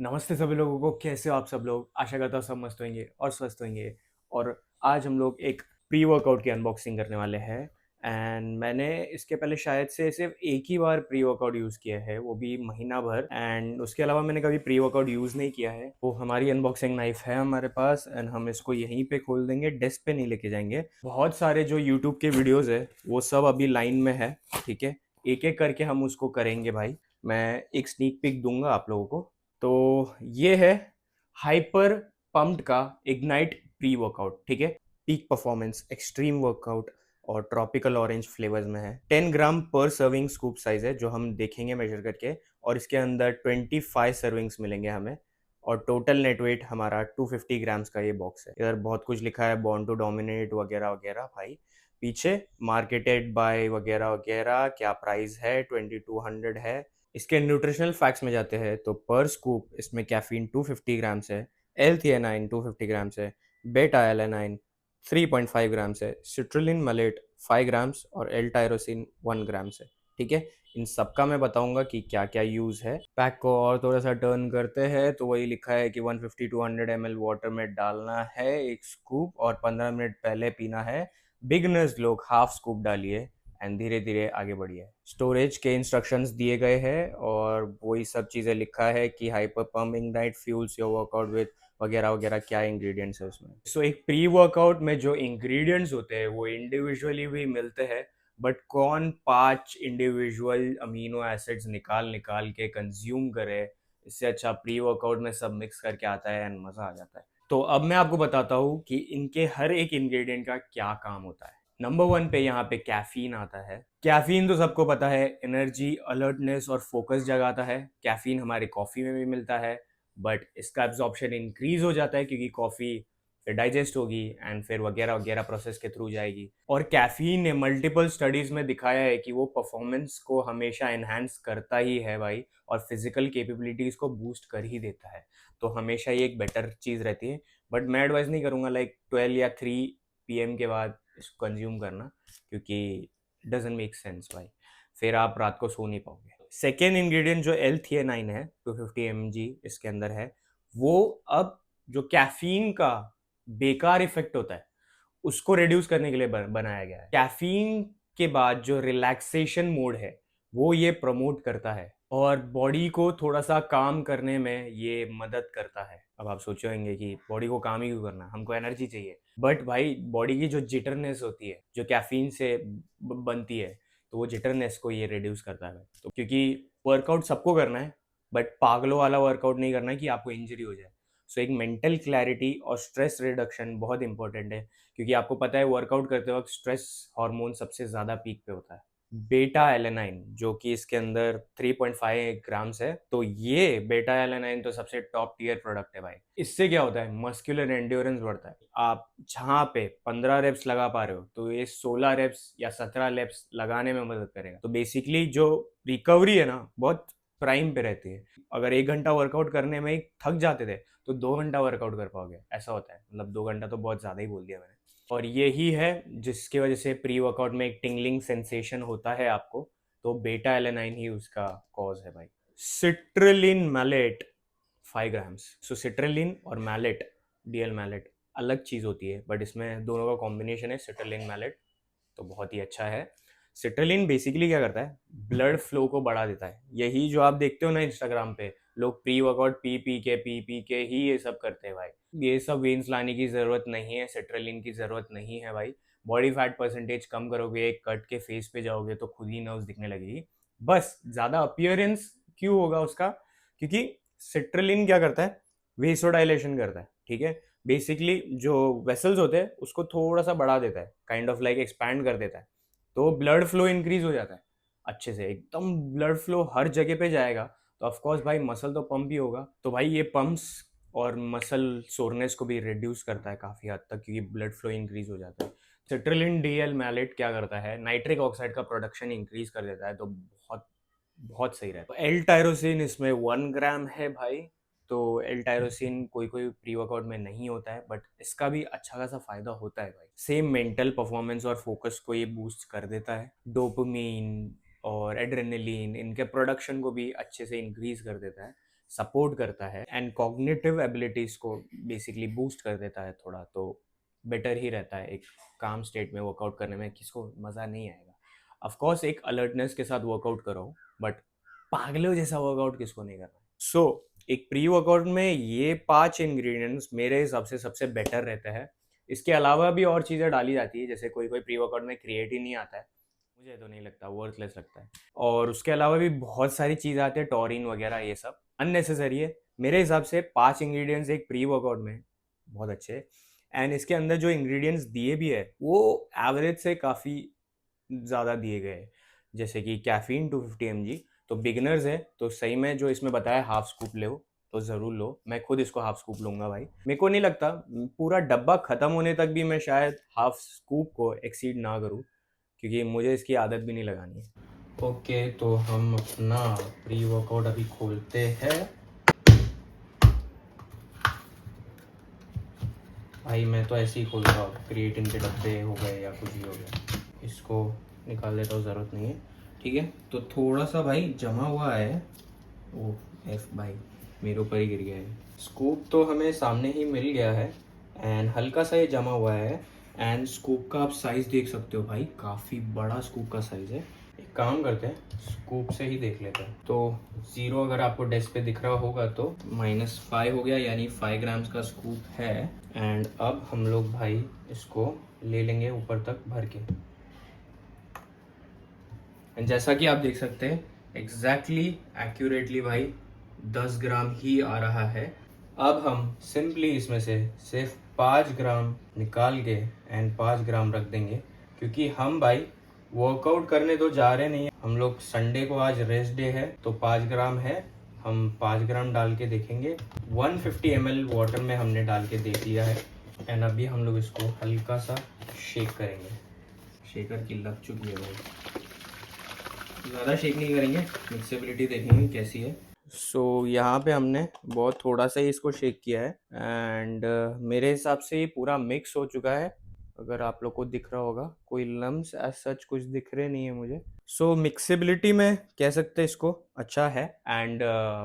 नमस्ते सभी लोगों को, कैसे हो आप सब लोग? आशा करता हूँ सब मस्त होंगे और स्वस्थ होंगे। और आज हम लोग एक प्री वर्कआउट की अनबॉक्सिंग करने वाले हैं। एंड मैंने इसके पहले शायद से सिर्फ एक ही बार प्री वर्कआउट यूज़ किया है, वो भी महीना भर। एंड उसके अलावा मैंने कभी प्री वर्कआउट यूज़ नहीं किया है। वो हमारी अनबॉक्सिंग नाइफ है हमारे पास, एंड हम इसको यहीं पे खोल देंगे, डेस्क पे नहीं लेके जाएंगे। बहुत सारे जो यूट्यूब के वीडियोज़ है वो सब अभी लाइन में है, ठीक है। एक एक करके हम उसको करेंगे भाई। मैं एक स्नीक पिक दूंगा आप लोगों को। तो ये है हाइपर पम्प्ड का इग्नाइट प्री वर्कआउट, ठीक है। पीक परफॉर्मेंस, एक्सट्रीम वर्कआउट और ट्रॉपिकल ऑरेंज फ्लेवर्स में है। 10 ग्राम पर सर्विंग स्कूप साइज है, जो हम देखेंगे मेजर करके। और इसके अंदर 25 सर्विंग्स मिलेंगे हमें। और टोटल नेट वेट हमारा 250 ग्राम्स का ये बॉक्स है। इधर बहुत कुछ लिखा है, बॉर्न टू डोमिनेट वगैरह वगैरह भाई। पीछे मार्केटेड बाय वगैरह वगैरह, क्या प्राइस है, 2200 है। इसके न्यूट्रिशनल फैक्ट्स में जाते हैं तो पर स्कूप इसमें कैफीन 250 ग्राम्स है, एल थियानाइन 250 ग्राम्स है, बेटा एलानाइन 3.5 ग्राम्स है, सिट्रुलिन मलेट 5 ग्राम्स और एल टायरोसिन 1 ग्राम्स है, ठीक है। इन सबका मैं बताऊंगा कि क्या क्या यूज़ है। पैक को और थोड़ा सा टर्न करते हैं तो वही लिखा है कि 150 टू 100 ml वाटर में डालना है एक स्कूप, और 15 मिनट पहले पीना है। बिगनर्स लोग हाफ स्कूप डालिए एंड धीरे धीरे आगे बढ़िए। स्टोरेज के इंस्ट्रक्शंस दिए गए हैं और वही सब चीज़ें लिखा है कि hyper pump ignite fuels your workout with वगैरह वगैरह, क्या इंग्रेडिएंट्स है उसमें। सो एक प्री वर्कआउट में जो इंग्रेडिएंट्स होते हैं वो इंडिविजुअली भी मिलते हैं, बट कौन 5 इंडिविजुअल अमीनो एसिड्स निकाल निकाल के कंज्यूम करे, इससे अच्छा प्री वर्कआउट में सब मिक्स करके आता है एंड मज़ा आ जाता है। तो अब मैं आपको बताता हूँ कि इनके हर एक इंग्रेडिएंट का क्या काम होता है। नंबर 1 पे यहाँ पे कैफीन आता है। कैफीन तो सबको पता है, एनर्जी, अलर्टनेस और फोकस जगाता है। कैफीन हमारे कॉफ़ी में भी मिलता है, बट इसका एब्जॉर्प्शन इंक्रीज हो जाता है क्योंकि कॉफ़ी फिर डाइजेस्ट होगी एंड फिर वगैरह वगैरह प्रोसेस के थ्रू जाएगी। और कैफीन ने मल्टीपल स्टडीज में दिखाया है कि वो परफॉर्मेंस को हमेशा एनहांस करता ही है भाई, और फिजिकल कैपेबिलिटीज को बूस्ट कर ही देता है। तो हमेशा ये एक बेटर चीज़ रहती है। बट मैं एडवाइस नहीं करूँगा लाइक 12 या 3 PM के बाद इसको कंज्यूम करना, क्योंकि डजेंट मेक सेंस भाई। फिर आप रात को सो नहीं पाओगे। सेकेंड इंग्रेडिएंट जो एल थियानाइन है, 250 mg इसके अंदर है। वो अब जो कैफीन का बेकार इफेक्ट होता है उसको रिड्यूस करने के लिए बनाया गया है। कैफीन के बाद जो रिलैक्सेशन मोड है वो ये प्रमोट करता है और बॉडी को थोड़ा सा काम करने में ये मदद करता है। अब आप सोचे होंगे कि बॉडी को काम ही क्यों करना, हमको एनर्जी चाहिए। बट भाई बॉडी की जो जिटरनेस होती है जो कैफीन से बनती है, तो वो जिटरनेस को ये रिड्यूस करता है। तो क्योंकि वर्कआउट सबको करना है, बट पागलों वाला वर्कआउट नहीं करना है कि आपको इंजरी हो जाए। सो एक मेंटल क्लैरिटी और स्ट्रेस रिडक्शन बहुत इंपॉर्टेंट है, क्योंकि आपको पता है वर्कआउट करते वक्त स्ट्रेस हार्मोन सबसे ज़्यादा पीक पे होता है। बेटा एलेनाइन जो कि इसके अंदर 3.5 ग्राम्स है, तो ये बेटा एलेनाइन तो सबसे टॉप टियर प्रोडक्ट है भाई। इससे क्या होता है, मस्कुलर एंड्योरेंस बढ़ता है। आप जहाँ पे 15 रेप्स लगा पा रहे हो तो ये 16 रेप्स या 17 रेप्स लगाने में मदद करेगा। तो बेसिकली जो रिकवरी है ना, बहुत प्राइम पे रहती है। अगर 1 घंटा वर्कआउट करने में ही थक जाते थे तो 2 घंटा वर्कआउट कर पाओगे, ऐसा होता है। मतलब 2 घंटा तो बहुत ज़्यादा ही बोल दिया मैंने। और यही है जिसकी वजह से प्री वर्कआउट में एक टिंगलिंग सेंसेशन होता है आपको। तो बेटा एलेनाइन ही उसका कॉज है भाई। Citrulline mallet 5 grams. सो सिट्रलिन और मैलेट, डीएल मैलेट अलग चीज़ होती है, बट इसमें दोनों का कॉम्बिनेशन है सिट्रलिन मैलेट, तो बहुत ही अच्छा है। सिट्रलिन बेसिकली क्या करता है, ब्लड फ्लो को बढ़ा देता है। यही जो आप देखते हो ना इंस्टाग्राम पे, लोग प्री वर्कआउट पी पी के ही ये सब करते हैं भाई। ये सब वेन्स लाने की ज़रूरत नहीं है, सिट्रलिन की ज़रूरत नहीं है भाई। बॉडी फैट परसेंटेज कम करोगे, एक कट के फेस पे जाओगे तो खुद ही नर्व्स दिखने लगेगी। बस ज़्यादा अपीयरेंस क्यों होगा उसका, क्योंकि सिट्रलिन क्या करता है, वेसोडाइलेशन करता है, ठीक है। बेसिकली जो वेसल्स होते हैं उसको थोड़ा सा बढ़ा देता है, काइंड ऑफ लाइक एक्सपैंड कर देता है। तो ब्लड फ्लो इंक्रीज हो जाता है अच्छे से, एकदम ब्लड फ्लो हर जगह पे जाएगा। तो ऑफ कोर्स भाई मसल तो पंप ही होगा। तो भाई ये पंप्स और मसल सोरनेस को भी रिड्यूस करता है काफ़ी हद तक, क्योंकि ब्लड फ्लो इंक्रीज हो जाता है। सिट्रलिन डीएल मैलेट क्या करता है, नाइट्रिक ऑक्साइड का प्रोडक्शन इंक्रीज कर देता है, तो बहुत बहुत सही रहता है। एल टायरोसिन इसमें 1 ग्राम है भाई। तो एल टायरोसिन कोई कोई प्री वर्कआउट में नहीं होता है, बट इसका भी अच्छा खासा फायदा होता है भाई। सेम मेंटल परफॉर्मेंस और फोकस को ये बूस्ट कर देता है। डोपामीन और एड्रेनलिन, इनके प्रोडक्शन को भी अच्छे से इंक्रीज कर देता है। सपोर्ट करता है एंड कॉग्निटिव एबिलिटीज़ को बेसिकली बूस्ट कर देता है थोड़ा, तो बेटर ही रहता है एक काम स्टेट में वर्कआउट करने में, किसको मज़ा नहीं आएगा। ऑफ कोर्स एक अलर्टनेस के साथ वर्कआउट करो, बट पागलों जैसा वर्कआउट किसको नहीं करना। सो एक प्री वर्कआउट में ये 5 इंग्रेडिएंट्स मेरे हिसाब से सबसे बेटर रहता है। इसके अलावा भी और चीज़ें डाली जाती है, जैसे कोई प्री वर्कआउट में क्रिएटिन नहीं आता है, मुझे तो नहीं लगता, वर्थलेस लगता है। और उसके अलावा भी बहुत सारी चीज़ें आती है, टॉरिन वगैरह, ये सब अननेसेसरी है। मेरे हिसाब से 5 इंग्रेडिएंट्स एक प्री वर्कआउट में बहुत अच्छे हैं। एंड इसके अंदर जो इंग्रेडिएंट्स दिए भी है वो एवरेज से काफ़ी ज़्यादा दिए गए हैं। जैसे कि कैफीन 250 mg, तो बिगिनर्स है तो सही में जो इसमें बताया हाफ स्कूप लो तो ज़रूर लो। मैं खुद इसको हाफ स्कूप लूँगा भाई। मेरे को नहीं लगता पूरा डब्बा ख़त्म होने तक भी मैं शायद हाफ स्कूप को एक्सीड ना करूँ, क्योंकि मुझे इसकी आदत भी नहीं लगानी है। ओके, तो हम अपना प्री वर्कआउट अभी खोलते हैं। भाई मैं तो ऐसे ही खोल रहा हूँ, क्रिएटिन के डब्बे हो गए या कुछ भी हो गया, इसको निकाल लेता हूँ, ज़रूरत नहीं है। ठीक है, तो थोड़ा सा भाई जमा हुआ है। ओ एफ भाई, मेरे ऊपर ही गिर गया है। स्कूप तो हमें सामने ही मिल गया है एंड हल्का सा ये जमा हुआ है। एंड स्कूप का आप साइज़ देख सकते हो भाई, काफ़ी बड़ा स्कूप का साइज़ है। एक काम करते हैं, स्कूप से ही देख लेते हैं। तो 0 अगर आपको डेस्क पे दिख रहा होगा तो -5 हो गया, यानी 5 ग्राम्स का स्कूप है। एंड अब हम लोग भाई इसको ले लेंगे ऊपर तक भर के। एंड जैसा कि आप देख सकते हैं एग्जैक्टली एक्यूरेटली भाई 10 ग्राम ही आ रहा है। अब हम सिंपली इसमें से सिर्फ 5 ग्राम निकाल के एंड 5 ग्राम रख देंगे, क्योंकि हम भाई वर्कआउट करने तो जा रहे नहीं हैं। हम लोग संडे को आज रेस्ट डे है, तो 5 ग्राम है, हम 5 ग्राम डाल के देखेंगे। 150 ml वाटर में हमने डाल के देख लिया है। एंड अभी हम लोग इसको हल्का सा शेक करेंगे। शेकर की लग चुकी है भाई, ज़्यादा शेक नहीं करेंगे, मिक्सेबिलिटी देखेंगे कैसी है। सो यहाँ पे हमने बहुत थोड़ा सा ही इसको शेक किया है एंड मेरे हिसाब से ये पूरा मिक्स हो चुका है। अगर आप लोग को दिख रहा होगा, कोई लम्स एज सच कुछ दिख रहे नहीं है मुझे। सो मिक्सेबिलिटी में कह सकते हैं इसको अच्छा है। एंड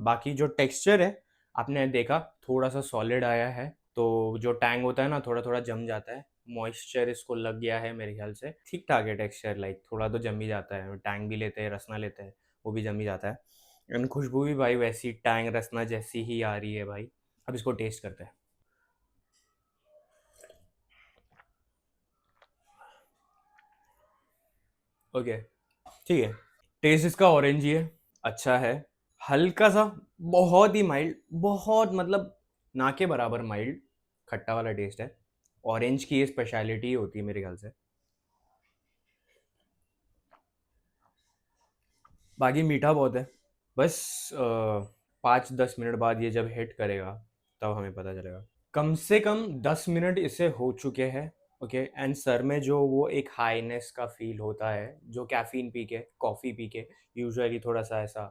बाकी जो टेक्सचर है आपने देखा, थोड़ा सा सॉलिड आया है, तो जो टैंग होता है ना थोड़ा थोड़ा जम जाता है। मॉइस्चर इसको लग गया है मेरे ख्याल से, ठीक ठाक है टेक्सचर, लाइक थोड़ा तो जम ही जाता है। टैंग भी लेते हैं, रसना लेते हैं, वो भी जम ही जाता है। एंड खुशबू भी भाई वैसी टैंग रसना जैसी ही आ रही है भाई। अब इसको टेस्ट करते हैं। ओके, ठीक है, टेस्ट इसका ऑरेंज ही है, अच्छा है, हल्का सा, बहुत ही माइल्ड, बहुत मतलब ना के बराबर माइल्ड खट्टा वाला टेस्ट है। ऑरेंज की ये स्पेशलिटी होती है मेरे ख्याल से। बाकी मीठा बहुत है, बस 5-10 मिनट बाद ये जब हिट करेगा तब हमें पता चलेगा। कम से कम 10 मिनट इसे हो चुके हैं। ओके, एंड सर में जो वो एक हाईनेस का फील होता है जो कैफीन पी के, कॉफ़ी पी के यूजुअली थोड़ा सा ऐसा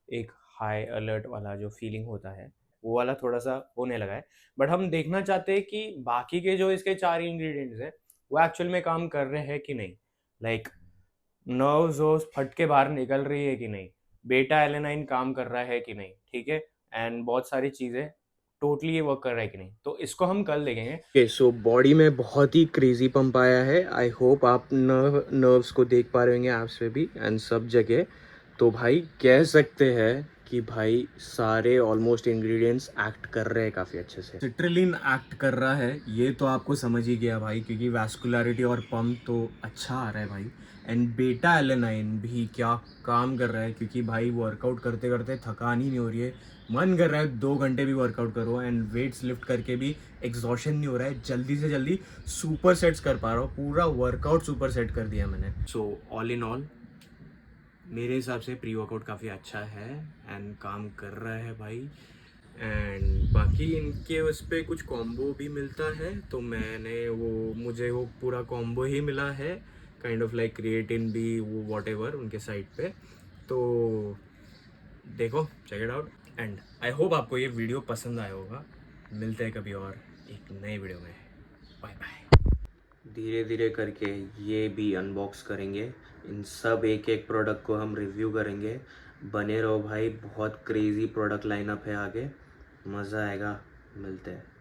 एक हाई अलर्ट वाला जो फीलिंग होता है, वो वाला थोड़ा सा होने लगा है। बट हम देखना चाहते हैं कि बाकी के जो इसके 4 इंग्रेडिएंट्स हैं वो एक्चुअल में काम कर रहे हैं कि नहीं, लाइक नर्व्स वर्व्स फट के बाहर निकल रही है कि नहीं, बेटा एलेनाइन काम कर रहा है कि नहीं, ठीक है, एंड बहुत सारी चीज़ें टोटली ये वर्क कर रहा है कि नहीं, तो इसको हम कल देखेंगे। ओके, सो बॉडी में बहुत ही क्रेजी पंप आया है। आई होप आप नर्व्स को देख पा रहे होंगे एप्स पे भी एंड सब जगह। तो भाई कह सकते हैं कि भाई सारे ऑलमोस्ट इंग्रेडिएंट्स एक्ट कर रहे हैं काफ़ी अच्छे से। सिट्रलिन एक्ट कर रहा है, ये तो आपको समझ ही गया भाई, क्योंकि वैस्कुलरिटी और पंप तो अच्छा आ रहा है भाई। एंड बेटा एलेनाइन भी क्या काम कर रहा है, क्योंकि भाई वर्कआउट करते करते थकान ही नहीं हो रही है, मन कर रहा है 2 घंटे भी वर्कआउट करो एंड वेट्स लिफ्ट करके भी एग्जॉशन नहीं हो रहा है, जल्दी से जल्दी सुपर सेट्स कर पा रहा हूँ, पूरा वर्कआउट सुपर सेट कर दिया मैंने। सो ऑल इन ऑल मेरे हिसाब से प्री वर्कआउट काफ़ी अच्छा है एंड काम कर रहा है भाई। एंड बाकी इनके उस पर कुछ कॉम्बो भी मिलता है, तो मुझे वो पूरा कॉम्बो ही मिला है, काइंड ऑफ लाइक क्रिएटिन भी, वो वॉट एवर उनके साइट पे। तो देखो, check it out and I hope आपको ये वीडियो पसंद आया होगा। मिलते हैं कभी और एक नए वीडियो में, बाय बाय। धीरे धीरे करके ये भी अनबॉक्स करेंगे, इन सब एक एक प्रोडक्ट को हम रिव्यू करेंगे। बने रहो भाई, बहुत क्रेज़ी प्रोडक्ट लाइनअप है आगे, मज़ा आएगा। मिलते हैं।